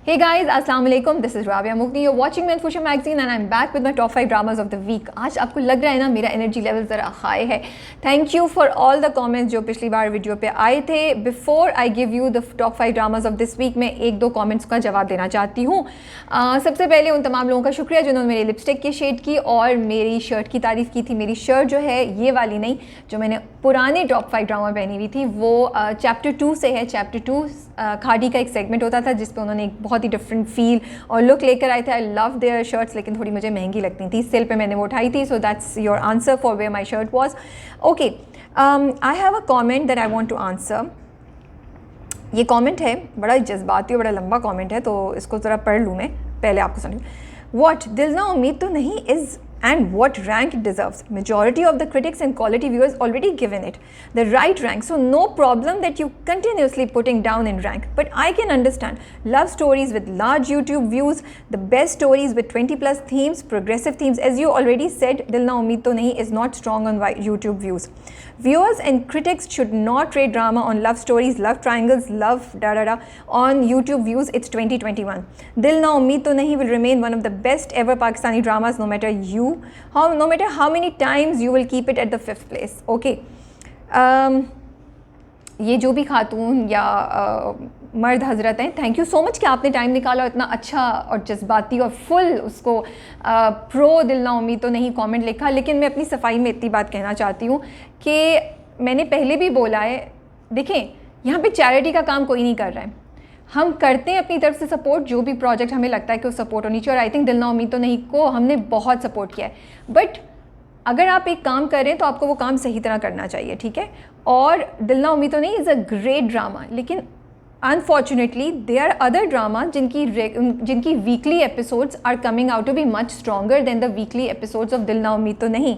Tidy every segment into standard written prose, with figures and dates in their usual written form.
Hey guys, Assalamu alaikum. This is Rabia Mughni. You're watching Manfusha magazine and I'm back with my top 5 dramas of the week. आज आपको लग रहा है ना मेरा energy level ज़रा हाई है. Thank you for all the comments जो पिछली बार वीडियो पे आए थे. Before I give you the top 5 dramas of this week, मैं एक दो कमेंट्स का जवाब देना चाहती हूँ. सबसे पहले उन तमाम लोगों का शुक्रिया जिन्होंने मेरी लिपस्टिक की शेड की और मेरी शर्ट की तारीफ़ की थी. मेरी शर्ट जो है ये वाली नहीं, जो मैंने पुराने टॉप 5 ड्रामा पहनी हुई थी, वो चैप्टर 2 से है. चैप्टर 2 खाड़ी का एक सेगमेंट होता था जिस पे उन्होंने एक बहुत ही डिफरेंट फील और लुक लेकर आए थे. आई लव देयर शर्ट्स, लेकिन थोड़ी मुझे महंगी लगती थी. सेल पे मैंने वो उठाई थी. So that's your answer for where my shirt was. Okay, I have a comment that I want to answer. ये कॉमेंट है बड़ा जज्बाती और बड़ा लंबा कॉमेंट है, तो इसको ज़रा पढ़ लूँ मैं, पहले आपको सुनिए. वॉट दिल ना उम्मीद तो नहीं is and what rank it deserves. Majority of the critics and quality viewers already given it the right rank, so no problem that you continuously putting down in rank. But I can understand love stories with large YouTube views, the best stories with 20 plus themes, progressive themes. As you already said, Dil Na Umeed To Nahi is not strong on YouTube views. Viewers and critics should not rate drama on love stories, love triangles, love da da da on YouTube views. It's 2021. Dil Na Umeed To Nahi will remain one of the best ever Pakistani dramas, no matter no matter how many times you will keep it at the 5th place. Okay, ये जो भी खातून या मर्द हजरत हैं, thank you so much कि आपने time निकाला और इतना अच्छा और जज्बाती और फुल उसको प्रो दिल ना उम्मीद तो नहीं कमेंट लिखा. लेकिन मैं अपनी सफाई में इतनी बात कहना चाहती हूँ कि मैंने पहले भी बोला है, देखें यहाँ पे चैरिटी का काम कोई नहीं कर रहा है. हम करते हैं अपनी तरफ से सपोर्ट, जो भी प्रोजेक्ट हमें लगता है कि वो सपोर्ट होनी चाहिए. और आई थिंक दिल ना उम्मीद तो नहीं को हमने बहुत सपोर्ट किया है. बट अगर आप एक काम कर रहे हैं तो आपको वो काम सही तरह करना चाहिए, ठीक है. और दिल ना उम्मीद तो नहीं इज़ अ ग्रेट ड्रामा, लेकिन unfortunately they are other drama जिनकी weekly episodes are coming out to be much stronger than the weekly episodes of Dil Na Umeed तो नहीं.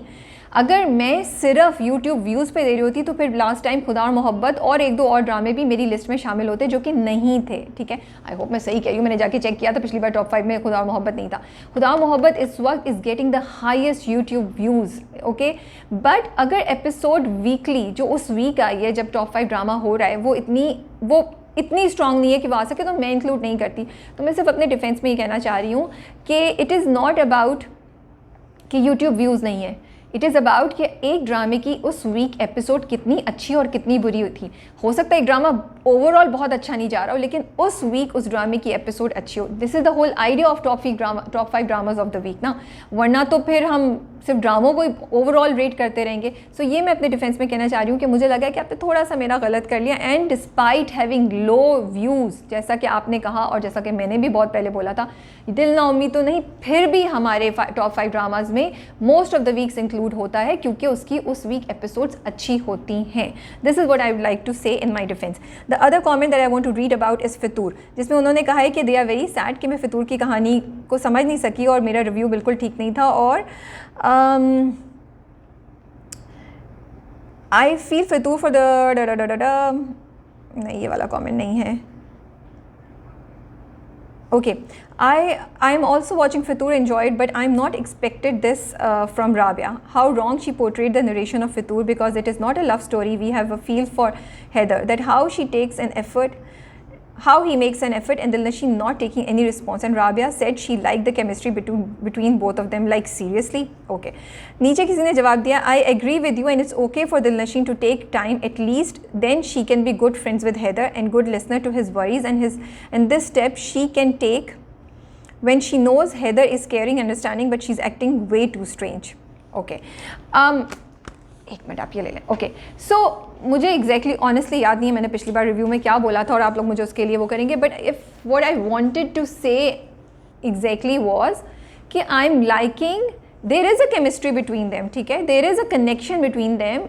अगर मैं सिर्फ YouTube व्यूज़ पे दे रही होती तो फिर लास्ट टाइम खुदा और मोहब्बत और एक दो और ड्रामे भी मेरी लिस्ट में शामिल होते जो कि नहीं थे, ठीक है. आई होप मैं सही कह रही हूँ, मैंने जाके चेक किया था, पिछली बार टॉप 5 में खुदा और मोहब्बत नहीं था. खुदा और मोहब्बत इस वक्त is getting the highest YouTube views. Okay, but अगर एपिसोड वीकली जो उस वीक आई है जब टॉप 5 ड्रामा हो रहा है वो इतनी स्ट्रॉन्ग नहीं है कि वो आ सके, तो मैं इंक्लूड नहीं करती. तो मैं सिर्फ अपने डिफेंस में ये कहना चाह रही हूँ कि इट इज़ नॉट अबाउट कि YouTube व्यूज़ नहीं है. इट इज़ अबाउट कि एक ड्रामे की उस वीक एपिसोड कितनी अच्छी और कितनी बुरी थी. हो सकता है एक ड्रामा ओवरऑल बहुत अच्छा नहीं जा रहा हो, लेकिन उस वीक उस ड्रामे की एपिसोड अच्छी हो. This is the whole idea of top 5 dramas of the week ना, वरना तो फिर हम सिर्फ ड्रामों को ओवरऑल रेट करते रहेंगे. सो ये मैं अपने डिफेंस में कहना चाह रही हूँ कि मुझे लगा कि आपने थोड़ा सा मेरा गलत कर लिया. And despite having low views, जैसा कि आपने कहा और जैसा कि मैंने भी बहुत पहले बोला था, दिल ना उम्मीद तो नहीं फिर भी हमारे टॉप 5 ड्रामाज में most of the weeks include होता है क्योंकि उसकी उस वीक एपिसोड्स अच्छी होती हैं. This is what I would like to say in my defence. The other comment that I want to read about is Fitoor, जिसमें उन्होंने कहा है कि दे आर वेरी सैड कि मैं फितूर की कहानी को समझ नहीं सकी और मेरा रिव्यू बिल्कुल ठीक नहीं था. और I feel Fitoor for the नहीं, ये वाला कॉमेंट नहीं है. Okay, I am also watching Fitur, enjoyed, but I'm not expected this from Rabia. How wrong she portrayed the narration of Fitur, because it is not a love story. We have a feel for Heather, that how she takes an effort, how he makes an effort, and Dilnashin not taking any response. And Rabia said she liked the chemistry between both of them. Like seriously? Okay. नीचे किसी ने जवाब दिया, I agree with you and it's okay for Dilnashin to take time, at least then she can be good friends with Heather and good listener to his worries, and this step she can take when she knows Heather is caring, understanding, but she's acting way too strange. Okay. एक minute आप ये ले लें. Okay, सो मुझे exactly honestly याद नहीं है मैंने पिछली बार रिव्यू में क्या बोला था और आप लोग मुझे उसके लिए वो करेंगे. But if what I wanted to say exactly was कि I am liking, there is a chemistry between them, ठीक है, there is a connection between them.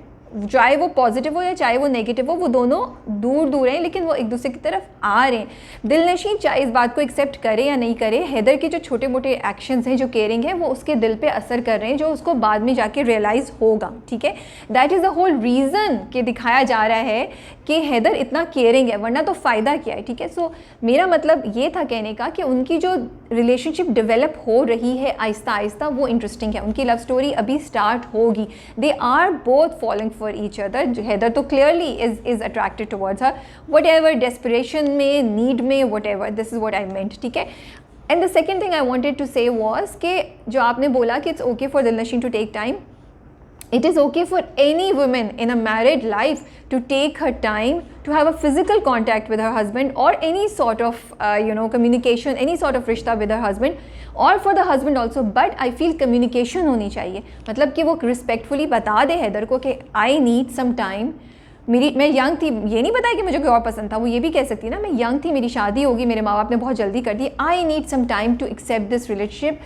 चाहे वो पॉजिटिव हो या चाहे वो नेगेटिव हो, वो दोनों दूर दूर हैं लेकिन वो एक दूसरे की तरफ आ रहे हैं. दिलनशीं चाहे इस बात को एक्सेप्ट करे या नहीं करे, हैदर के जो छोटे मोटे एक्शंस हैं, जो केयरिंग है, वो उसके दिल पे असर कर रहे हैं, जो उसको बाद में जाके रियलाइज़ होगा, ठीक है. That is the whole reason कि दिखाया जा रहा है कि हैदर इतना केयरिंग है, वरना तो फ़ायदा क्या है, ठीक है। सो मेरा मतलब ये था कहने का कि उनकी जो रिलेशनशिप डेवलप हो रही है आहिस्ता आहिस्ता वो इंटरेस्टिंग है। उनकी लव स्टोरी अभी स्टार्ट होगी, they are both following for each other. Haider तो clearly is attracted towards her, whatever, desperation में, नीड में, whatever, this is what I meant, ठीक है। And the second thing I wanted to say was कि जो आपने बोला कि it's okay for Dilnasheen to take time, it is okay for any woman in a married life to take her time to have a physical contact with her husband or any sort of communication, any sort of rishta with her husband or for the husband also, but I feel communication होनी चाहिए। मतलब कि वो respectfully बता दे हैदर को कि I need some time, मैं young थी, ये नहीं बताया कि मुझे कोई और पसंद था, वो ये भी कह सकती ना मैं यंग थी, मेरी शादी होगी, मेरे माँ बाप ने बहुत जल्दी कर दी, I need some time to accept this relationship.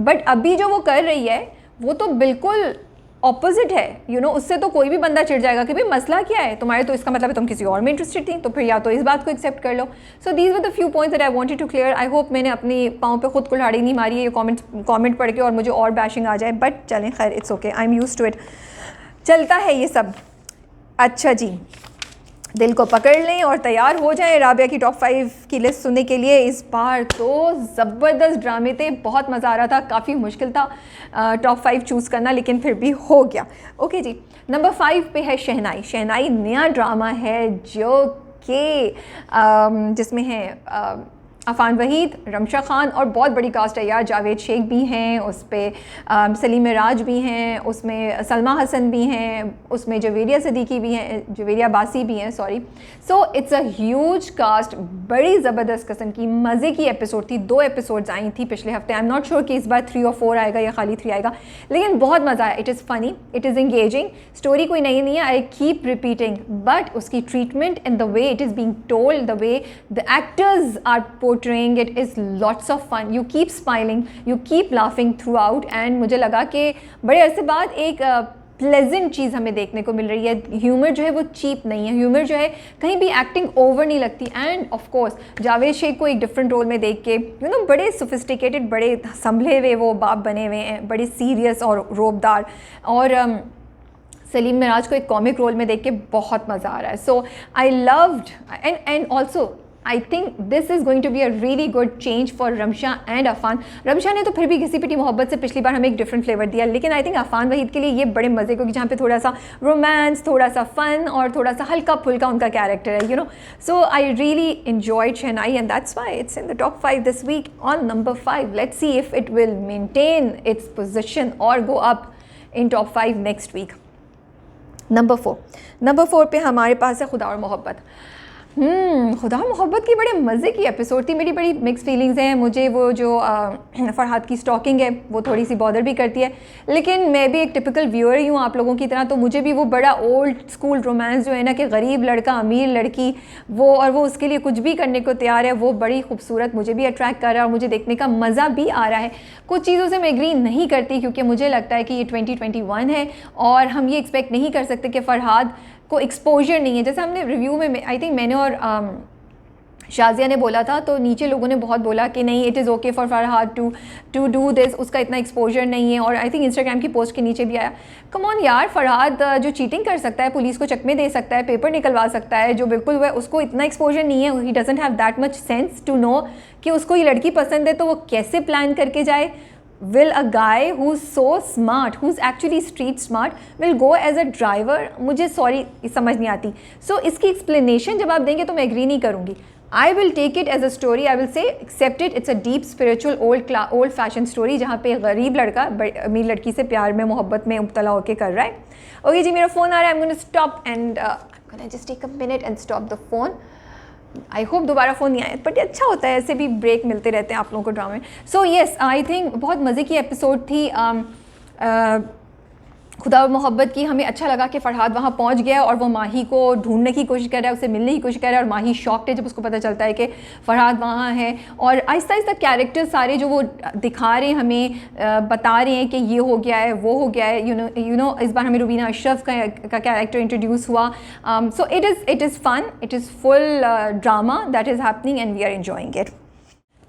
But अभी जो वो कर रही है वो तो बिल्कुल ऑपोजिट है, उससे तो कोई भी बंदा चिढ़ जाएगा कि भाई मसला क्या है तुम्हारे, तो इसका मतलब है तुम किसी और में इंटरेस्टेड थी, तो फिर या तो इस बात को एक्सेप्ट कर लो। So these were the few points that I wanted to clear. I hope मैंने अपनी पाँव पे खुद कुल्हाड़ी नहीं मारी है ये कमेंट पढ़ के और मुझे और बैशिंग आ जाए, बट चलें खैर, it's okay, I am used to it, चलता है ये सब। अच्छा जी, दिल को पकड़ लें और तैयार हो जाएं राबिया की टॉप 5 की लिस्ट सुनने के लिए। इस बार तो ज़बरदस्त ड्रामे थे, बहुत मज़ा आ रहा था, काफ़ी मुश्किल था टॉप 5 चूज़ करना, लेकिन फिर भी हो गया। ओके जी, नंबर 5 पे है शहनाई। शहनाई नया ड्रामा है जो कि जिसमें है अफ़ान वहीद, रमशा खान और बहुत बड़ी कास्ट है यार, जावेद शेख भी हैं उस पर, सलीम राज भी हैं उसमें, सलमा हसन भी हैं उसमें, जवेरिया सदीकी भी हैं, जवेरिया बासी भी हैं, sorry. So it's a huge cast, बड़ी ज़बरदस्त किस्म की मज़े की एपिसोड थी। 2 एपिसोड्स आई थी पिछले हफ्ते, आई एम नॉट श्योर कि इस बार 3 और 4 आएगा या खाली 3 आएगा, लेकिन बहुत मज़ा आया। It is funny, it is engaging, story कोई नई नहीं है, आई कीप रिपीटिंग, बट उसकी treatment and the way it is being told, the way the actors are portraying it is lots of fun, you keep smiling, you keep laughing throughout, and मुझे लगा कि बड़े अरसे बाद एक pleasant चीज़ हमें देखने को मिल रही है। ह्यूमर जो है वो चीप नहीं है, ह्यूमर जो है कहीं भी एक्टिंग ओवर नहीं लगती। And of course Javed Sheikh को एक डिफरेंट रोल में देख के बड़े सोफिस्टिकेटेड, बड़े संभले हुए वो बाप बने हुए हैं, बड़े सीरियस और रोबदार, और सलीम मिराज को एक कॉमिक रोल में देख के बहुत मज़ा आ रहा है। So I loved and also I think this is going to be a really good change for Ramsha and Affan. Ramsha ने तो फिर भी घिसी पिटी मोहब्बत से पिछली बार हमें एक डिफरेंट फ्लेवर दिया, लेकिन आई थिंक अफ़ान वहीद के लिए ये बड़े मज़े, क्योंकि जहाँ पे थोड़ा सा रोमांस, थोड़ा सा फ़न और थोड़ा सा हल्का फुल्का उनका कैरेक्टर है, so I really enjoyed Shehnai and that's why it's in the top 5 this week on number 5। Let's see if it will maintain its position और go up in top 5 next week. Number 4 पे हमारे पास है खुदा और मोहब्बत। खुदा मोहब्बत की बड़े मज़े की एपिसोड थी। मेरी बड़ी मिक्स फीलिंग्स हैं, मुझे वो जो फरहाद की स्टॉकिंग है वो थोड़ी सी बॉदर भी करती है, लेकिन मैं भी एक टिपिकल व्यूअर ही हूँ आप लोगों की तरह, तो मुझे भी वो बड़ा ओल्ड स्कूल रोमांस जो है ना कि गरीब लड़का अमीर लड़की वो उसके लिए कुछ भी करने को तैयार है, वो बड़ी खूबसूरत मुझे भी अट्रैक्ट कर रहा है और मुझे देखने का मज़ा भी आ रहा है। कुछ चीज़ों से मैं एग्री नहीं करती, क्योंकि मुझे लगता है कि ये 2021 है और हम ये एक्सपेक्ट नहीं कर सकते कि फरहाद को एक्सपोजर नहीं है। जैसे हमने रिव्यू में आई थिंक मैंने और शाजिया ने बोला था, तो नीचे लोगों ने बहुत बोला कि नहीं it is okay for Farhad to do this, उसका इतना एक्सपोजर नहीं है, और आई थिंक इंस्टाग्राम की पोस्ट के नीचे भी आया, कम ऑन यार, फरहाद जो चीटिंग कर सकता है, पुलिस को चकमे दे सकता है, पेपर निकलवा सकता है, जो बिल्कुल हुआ उसको इतना एक्सपोजर नहीं है, he doesn't have that much sense to know कि उसको ये लड़की पसंद है, तो वो कैसे प्लान करके जाए। Will a guy who's so smart, who's actually street smart, will go as a driver? मुझे सॉरी समझ नहीं आती। सो इसकी एक्सप्लेनेशन जब आप देंगे तो मैं एग्री नहीं करूँगी। I will take it as a story, I will say accept it, it's a deep spiritual old fashioned story जहाँ पे गरीब लड़का अमीर लड़की से प्यार में मोहब्बत में मुब्तला होकर कर रहा है। ओके जी, मेरा फ़ोन आ रहा है, I'm going to stop and I'm going to just take a minute and stop the phone. I hope दोबारा फ़ोन नहीं आया, बट अच्छा होता है, ऐसे भी ब्रेक मिलते रहते हैं आप लोगों को ड्रामे में। सो येस, आई थिंक बहुत मज़े की एपिसोड थी खुदा और मोहब्बत की। हमें अच्छा लगा कि फरहाद वहाँ पहुँच गया और वो माही को ढूंढने की कोशिश कर रहा है, उसे मिलने की कोशिश कर रहा है, और माही शॉक्ड है जब उसको पता चलता है कि फरहाद वहाँ है। और आहिस्ता आहिस्ता कैरेक्टर सारे जो वो दिखा रहे हैं हमें, बता रहे हैं कि ये हो गया है, वो हो गया है, यू नो इस बार हमें रुबीना अशरफ का कैरेक्टर इंट्रोड्यूस हुआ। So it is fun, it is full drama that is happening and we are enjoying it.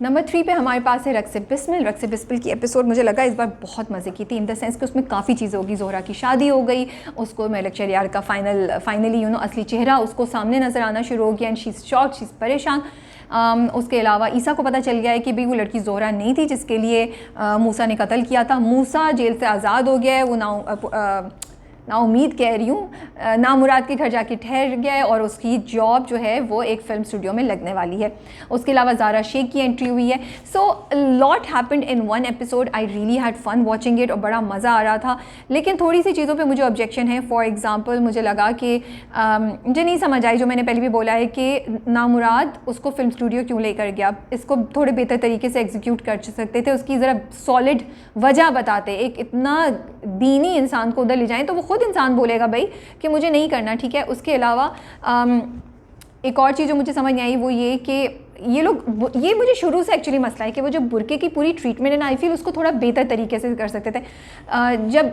Number 3 पे हमारे पास है रक्स बिस्मिल। रक्स बिस्मिल की एपिसोड मुझे लगा इस बार बहुत मज़े की थी, इन द सेंस कि उसमें काफ़ी चीज़ें होगी। ज़ोहरा की शादी हो गई, उसको मलिक शहरयार का फाइनली असली चेहरा उसको सामने नज़र आना शुरू हो गया and she is shocked, she is परेशान। उसके अलावा ईसा को पता चल गया है कि भाई वो लड़की ज़ोहरा नहीं थी जिसके लिए मूसा ने कत्ल किया था। मूसा जेल से आज़ाद हो गया है, वो ना उम्मीद कह रही हूँ ना मुराद के घर जाके ठहर गया है और उसकी जॉब जो है वो एक फ़िल्म स्टूडियो में लगने वाली है। उसके अलावा ज़ारा शेख की एंट्री हुई है। So lot happened in one episode. I really had fun watching it और बड़ा मज़ा आ रहा था, लेकिन थोड़ी सी चीज़ों पे मुझे ऑब्जेक्शन है। फॉर एग्ज़ाम्पल मुझे लगा कि मुझे नहीं समझ आई, जो मैंने पहले भी बोला है कि ना मुराद उसको फिल्म स्टूडियो क्यों लेकर गया। इसको थोड़े बेहतर तरीके से एग्जीक्यूट कर सकते थे, उसकी ज़रा सॉलिड वजह बताते। एक इतना दीनी इंसान को उधर ले जाएँ तो वो खुद इंसान बोलेगा भाई कि मुझे नहीं करना, ठीक है। उसके अलावा एक और चीज़ जो मुझे समझ नहीं आई वो ये कि ये मुझे शुरू से एक्चुअली मसला है कि वो जो बुरके की पूरी ट्रीटमेंट है ना, आई फील उसको थोड़ा बेहतर तरीके से कर सकते थे। जब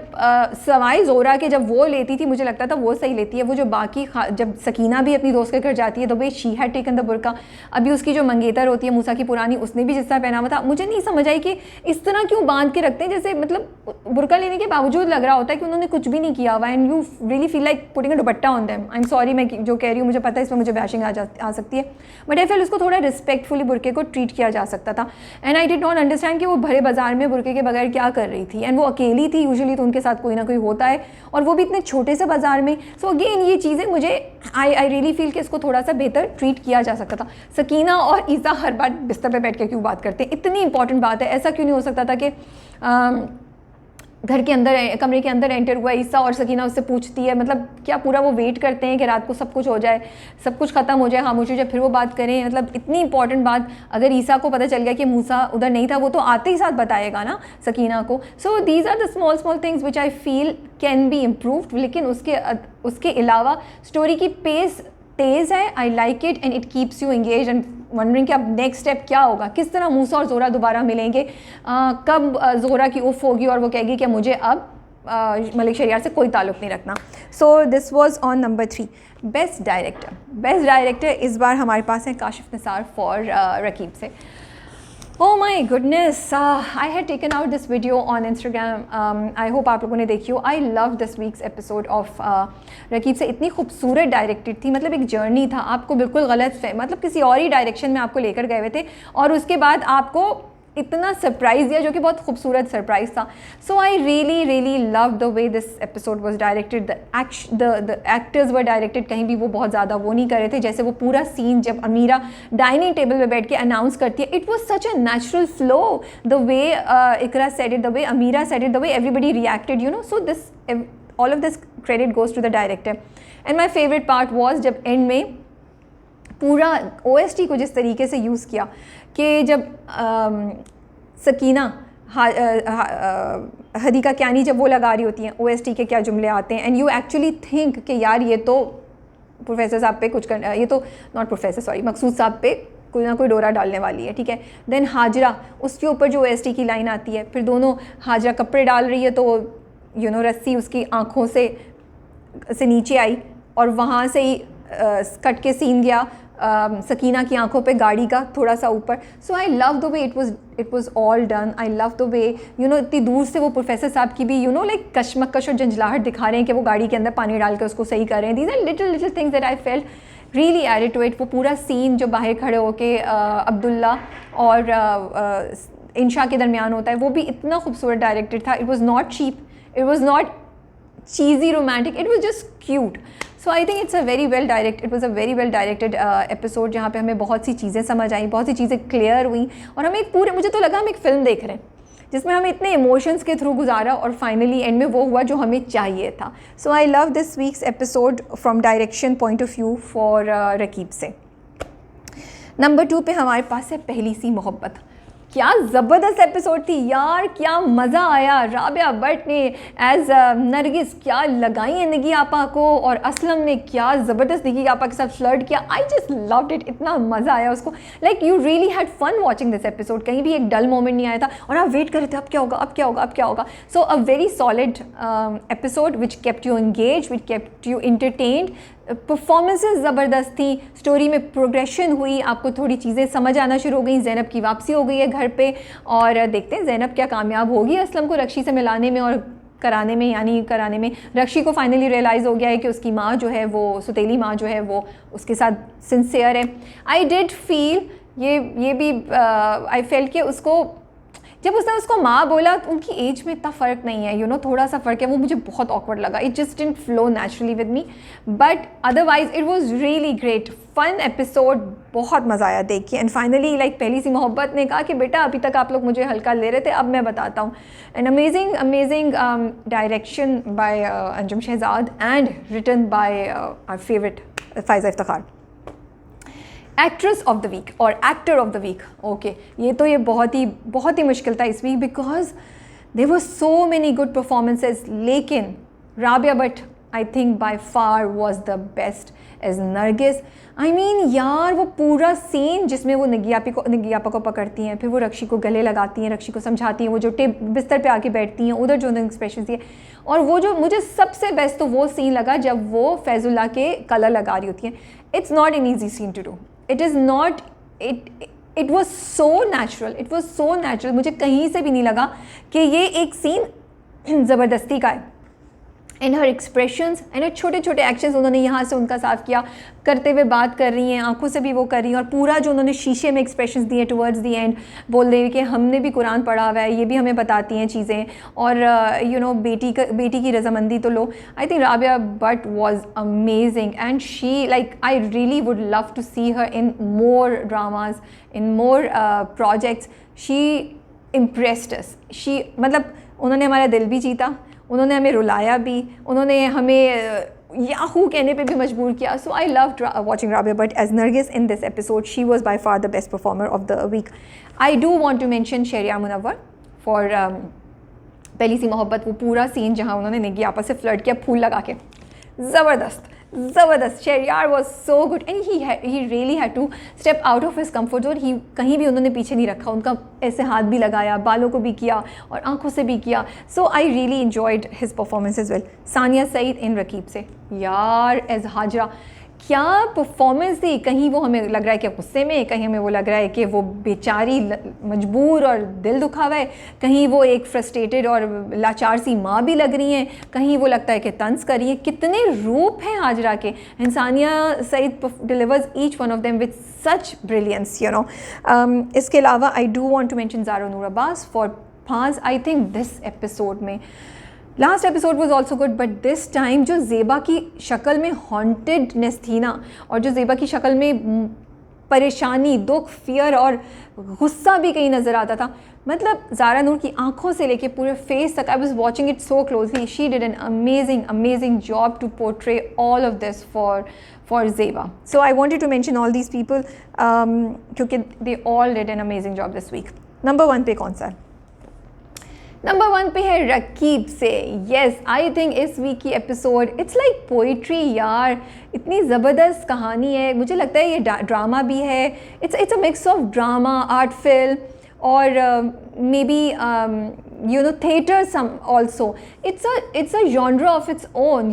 सवाई ज़ोहरा के जब वो लेती थी मुझे लगता था वो सही लेती है। वो जो बाकी जब सकीना भी अपनी दोस्त के घर जाती है तो भाई शी हैड टेकन द बुरका। अभी उसकी जो मंगेतर होती है मूसा की पुरानी, उसने भी जिस तरह पहना हुआ था, मुझे नहीं समझ आई कि इस तरह क्यों बांध के रखते हैं, जैसे मतलब बुरका लेने के बावजूद लग रहा होता है कि उन्होंने कुछ भी नहीं किया हुआ। And you really feel like putting a dupatta on them. I am sorry, मैं जो कह रही हूँ मुझे पता है इसमें मुझे बैशिंग आ सकती है, बट आई फील उसको थोड़ा रिस्पेक्टफुली बुरके को ट्रीट किया जा सकता था। And I did not understand कि वो भरे बाजार में बुरके के बगैर क्या कर रही थी। एंड वो अकेली थी, यूजुअली तो उनके साथ कोई ना कोई होता है, और वो भी इतने छोटे से बाजार में। सो अगेन ये चीज़ें मुझे आई रियली फील कि इसको थोड़ा सा बेहतर ट्रीट किया जा सकता था। सकीना और ईसा हर बार बिस्तर पर बैठ के क्यों बात करते हैं, इतनी इंपॉर्टेंट बात है, ऐसा क्यों नहीं हो सकता था कि घर के अंदर कमरे के अंदर एंटर हुआ ईसा और सकीना उससे पूछती है, मतलब क्या पूरा वो वेट करते हैं कि रात को सब कुछ हो जाए, सब कुछ ख़त्म हो जाए, खामोशी हो जाए, फिर वो बात करें। मतलब इतनी इंपॉर्टेंट बात अगर ईसा को पता चल गया कि मूसा उधर नहीं था, वो तो आते ही साथ बताएगा ना सकीना को। So these are the small things which I feel can be improved. लेकिन उसके अलावा स्टोरी की पेस तेज़ है, I like it and it keeps you engage and wondering कि अब नेक्स्ट स्टेप क्या होगा, किस तरह मूसा और ज़ोहरा दोबारा मिलेंगे, कब ज़ोहरा की उफ होगी और वो कहेगी कि मुझे अब मलिक शहरयार से कोई ताल्लुक़ नहीं रखना। So this was on number 3। Best director इस बार हमारे पास है काशिफ निसार फॉर रकीब से। Oh my goodness, I had taken out this video on Instagram. I hope आप लोगों ने देखी हो. I love this week's episode of Raqib से। इतनी खूबसूरत डायरेक्टेड थी, मतलब एक जर्नी था, आपको बिल्कुल गलत मतलब किसी और ही डायरेक्शन में आपको लेकर गए हुए थे, और उसके बाद आपको इतना सरप्राइज़ दिया जो कि बहुत खूबसूरत सरप्राइज़ था। So I really love the way this episode was directed. The actors were directed, कहीं भी वो बहुत ज़्यादा वो नहीं कर रहे थे। जैसे वो पूरा सीन जब अमीरा डाइनिंग टेबल पे बैठ के अनाउंस करती है, it was such a natural flow, the way Iqra said it, the way Amira said it, the way everybody reacted, you know. So this all of this credit goes to the director. And my favourite part was जब एंड में पूरा OST को जिस तरीके से use किया कि जब सकीना हदीका क्यानी जब वो लगा रही होती हैं OST के क्या जुमले आते हैं, एंड यू एक्चुअली थिंक कि यार ये तो प्रोफेसर साहब पे कुछ करना, ये तो नॉट प्रोफेसर सॉरी मकसूद साहब पे कोई ना कोई डोरा डालने वाली है, ठीक है। देन हाजरा, उसके ऊपर जो OST की लाइन आती है, फिर दोनों हाजरा कपड़े डाल रही है तो यू नो रस्सी उसकी आँखों से नीचे आई और वहाँ से ही कट के सीन गया सकीना की आंखों पे गाड़ी का थोड़ा सा ऊपर। So I love the way it was all done. I love the way you know इतनी दूर से वो प्रोफेसर साहब की भी यू नो लाइक कशमकश और झंझलाहट दिखा रहे हैं कि वो गाड़ी के अंदर पानी डाल के उसको सही कर रहे हैं। These are little things that I felt really added to it. वो पूरा सीन जो बाहर खड़े होके अब्दुल्ला और इंशा के दरमियान होता है, वो भी इतना खूबसूरत डायरेक्टेड था। It was not cheap, it was not cheesy romantic, it was just cute. So I think it's a very well directed, it was a very well directed episode जहाँ पे हमें बहुत सी चीज़ें समझ आई, बहुत सी चीज़ें क्लियर हुई, और हमें एक पूरे, मुझे तो लगा हम एक फ़िल्म देख रहे हैं जिसमें हमें इतने इमोशंस के थ्रू गुजारा और फाइनली एंड में वो हुआ जो हमें चाहिए था। So I love this week's episode from direction point of view for Raqeeb Se. Number 2 पे हमारे पास है पहली सी मोहब्बत। क्या ज़बरदस्त एपिसोड थी यार, क्या मज़ा आया। राबिया भट्ट ने एज नरगिस क्या लगाई है निगी आपा को, और असलम ने क्या ज़बरदस्त निगी आपा के साथ फ्लर्ट किया। आई जस्ट लव्ड इट, इतना मज़ा आया उसको। Like you really had fun watching this episode, कहीं भी एक डल मोमेंट नहीं आया था और आप वेट कर रहे थे अब क्या होगा अब क्या होगा अब क्या होगा। So a very solid episode which kept you engaged, which kept you entertained. Performances ज़बरदस्त थी, स्टोरी में प्रोग्रेशन हुई, आपको थोड़ी चीज़ें समझ आना शुरू हो गई, ज़ैनब की वापसी हो गई है घर पे, और देखते हैं ज़ैनब क्या कामयाब होगी असलम को रक्षी से मिलाने में और कराने में, यानी कराने में। रक्षी को फाइनली रियलाइज़ हो गया है कि उसकी माँ जो है वो, सुतेली माँ जो है वो उसके साथ सिंसियर है। आई डिड फील ये भी आई फेल कि उसको, जब उसने उसको माँ बोला तो उनकी एज में इतना फ़र्क नहीं है, थोड़ा सा फ़र्क है, वो मुझे बहुत ऑकवर्ड लगा। It just didn't flow naturally with me, but otherwise it was really great, fun episode, बहुत मज़ा आया देख के। एंड फाइनली पहली सी मोहब्बत ने कहा कि बेटा अभी तक आप लोग मुझे हल्का ले रहे थे, अब मैं बताता हूँ। And amazing direction by Anjum Shahzad and written by our favourite Faiza Iftikhar. Actress of the week और actor of the week, okay, ये बहुत ही मुश्किल था इस week, because there were so many good performances, लेकिन Rabia Bhatt I think by far was the best as Nargis. I mean यार, वो पूरा सीन जिसमें वो निगियापा को पकड़ती हैं, फिर वो रक्षी को गले लगाती हैं, रक्षी को समझाती हैं, वो जो बिस्तर पे आके बैठती हैं, उधर जो उन्होंने एक्सप्रेशन दिए, और वो जो मुझे सबसे बेस्ट तो वो सीन लगा जब वो फैजुल्ला के कलर लगा रही होती हैं। It's not an easy scene to do, it is not, it was so natural, मुझे कहीं से भी नहीं लगा कि ये एक सीन ज़बरदस्ती का है। एंड हर एक्सप्रेशंस एंड छोटे छोटे एक्शंस उन्होंने यहाँ से उनका साफ किया, करते हुए बात कर रही हैं, आंखों से भी वो कर रही हैं, और पूरा जो उन्होंने शीशे में एक्सप्रेशंस दिए टुवर्ड्स दी एंड, बोल रही कि हमने भी कुरान पढ़ा हुआ है, ये भी हमें बताती हैं चीज़ें, और बेटी की रजामंदी तो लो। I think Rabia Bhatt was amazing and she I really would love to see her in more dramas, in more projects. She impressed us, she उन्होंने हमारा दिल भी जीता, उन्होंने हमें रुलाया भी, उन्होंने हमें याहू कहने पे भी मजबूर किया। So I love watching Rabia Bhatt as Nargis in this episode. She was by far the best performer of the week. I do want to mention Shehryar Munawar for Pehli Si मोहब्बत, वो पूरा सीन जहाँ उन्होंने निगी आपस से फ्लर्ट किया फूल लगा के, ज़बरदस्त। Shehryar was so good and he really had to step out of his comfort zone. He कहीं भी उन्होंने पीछे नहीं रखा, उनका ऐसे हाथ भी लगाया, बालों को भी किया और आंखों से भी किया। So I really enjoyed his performance as well. Sania Saeed in Raqeeb Se, यार एज हाजरा क्या परफॉर्मेंस दी। कहीं वो हमें लग रहा है कि गुस्से में, कहीं हमें वो लग रहा है कि वो बेचारी मजबूर और दिल दुखा हुआ है, कहीं वो एक फ्रस्ट्रेटेड और लाचार सी माँ भी लग रही हैं, कहीं वो लगता है कि तंज कर रही है। कितने रूप हैं हाजरा के। Sania Saeed delivers each one of them with such brilliance, इसके अलावा I do want to mention Zara Noor Abbas for Faaz. I think this episode में, last episode was also good, but this time जो ज़ेबा की शक्ल में हॉन्टेडनेस थी ना, और जो ज़ेबा की शक्ल में परेशानी, दुख, फियर और गुस्सा भी कहीं नज़र आता था, ज़ारा नूर की आंखों से लेके पूरे फेस तक, I was watching it so closely. She did an amazing job to portray all of this for Zeba. So I wanted to mention all these people क्योंकि they all did an amazing job this week. Number 1 पे कौन सा है? Number 1 पे है रकीब से। Yes, I think इस week की एपिसोड इट्स लाइक पोइट्री यार, इतनी ज़बरदस्त कहानी है। मुझे लगता है ये ड्रामा भी है, it's a mix of drama, art film और maybe theater some also. It's a genre of its own,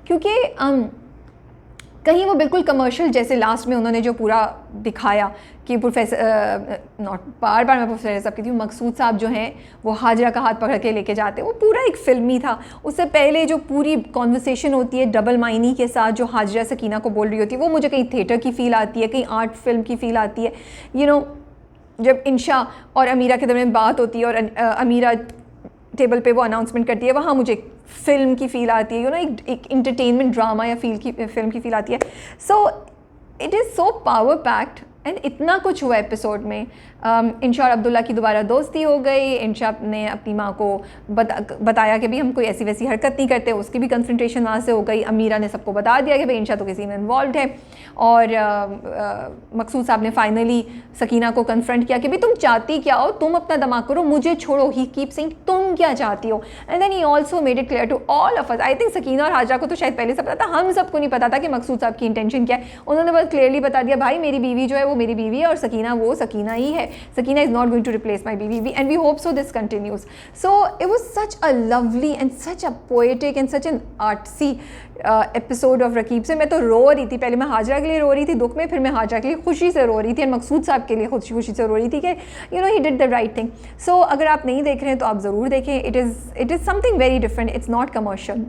क्योंकि कहीं वो बिल्कुल कमर्शियल, जैसे लास्ट में उन्होंने जो पूरा दिखाया कि प्रोफेसर बार मैं प्रोफेसर साहब की थी, मकसूद साहब जो हैं वो हाजरा का हाथ पकड़ के लेके जाते, वो पूरा एक फिल्मी था। उससे पहले जो पूरी कॉन्वर्सेशन होती है डबल माइनी के साथ, जो हाजरा सकीना को बोल रही होती है, वो मुझे कहीं थिएटर की फ़ील आती है, कहीं आर्ट फिल्म की फ़ील आती है। जब इंशा और अमीरा के दरमियान बात होती है और अमीरा टेबल पे वो अनाउंसमेंट करती है, वहाँ मुझे फिल्म की फ़ील आती है, एक इंटरटेनमेंट ड्रामा या फिल्म की फ़ील आती है। सो it is so power packed and इतना कुछ हुआ एपिसोड में। इंशा और अब्दुल्ला की दोबारा दोस्ती हो गई। इंशा ने अपनी माँ को बताया कि भाई हम कोई ऐसी वैसी हरकत नहीं करते, उसकी भी कन्फ्रंटेशन वहाँ से हो गई। अमीरा ने सबको बता दिया कि भाई इंशा तो किसी में इन्वॉल्व है, और मकसूद साहब ने फाइनली सकीना को कन्फ्रंट किया कि भाई तुम चाहती क्या हो, तुम अपना दिमाग करो, मुझे छोड़ो। ही कीप सेइंग तुम क्या चाहती हो, and then he also made it clear to all of us. I think Sakina और हाजरा को तो शायद पहले से पता था, हम सबको नहीं पता था कि मकसूद साहब की इंटेंशन क्या है। उन्होंने बस क्लियरली बता दिया भाई मेरी बीवी जो है वो मेरी बीवी है और सकीना वो सकीना ही है, Sakina is not going to replace my बीवी, and we hope so this continues. So it was such a lovely and such a poetic and such an artsy episode of Raqeeb Se. मैं तो रो रही थी, पहले मैं हाजरा के लिए रो रही थी दुख में, फिर मैं हाजरा के लिए खुशी से रो रही थी, और मकसूद साहब के लिए खुशी से रो रही थी कि you know he did the right thing. So अगर आप नहीं देख रहे हैं तो आप ज़रूर देखें. It is something very different, it's not commercial.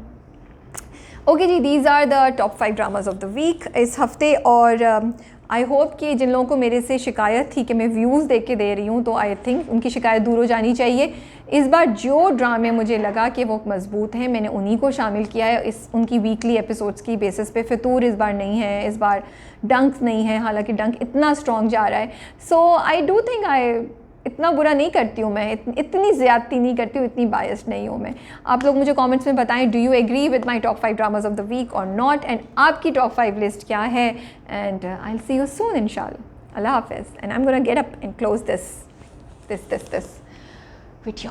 Okay जी, these are the top 5 dramas of the week इस हफ्ते. और आई होप कि जिन लोगों को मेरे से शिकायत थी कि मैं व्यूज़ देख के दे रही हूँ, तो आई थिंक उनकी शिकायत दूर हो जानी चाहिए. इस बार जो ड्रामे मुझे लगा कि वो मज़बूत हैं, मैंने उन्हीं को शामिल किया है इस उनकी वीकली एपिसोड्स की बेसिस पे. फितूर इस बार नहीं है, इस बार डंक नहीं है, हालांकि डंक इतना स्ट्रॉन्ग जा रहा है. सो आई डू थिंक इतना बुरा नहीं करती हूँ मैं, इतनी ज़्यादती नहीं करती हूँ, इतनी बायस्ड नहीं हूँ मैं. आप लोग मुझे कमेंट्स में बताएं, do you agree with my top 5 dramas of the week और नॉट, एंड आपकी टॉप 5 लिस्ट क्या है. And I will see you soon इंशाल्लाह. अल्लाह हाफिज़. And I am gonna get up and close this video.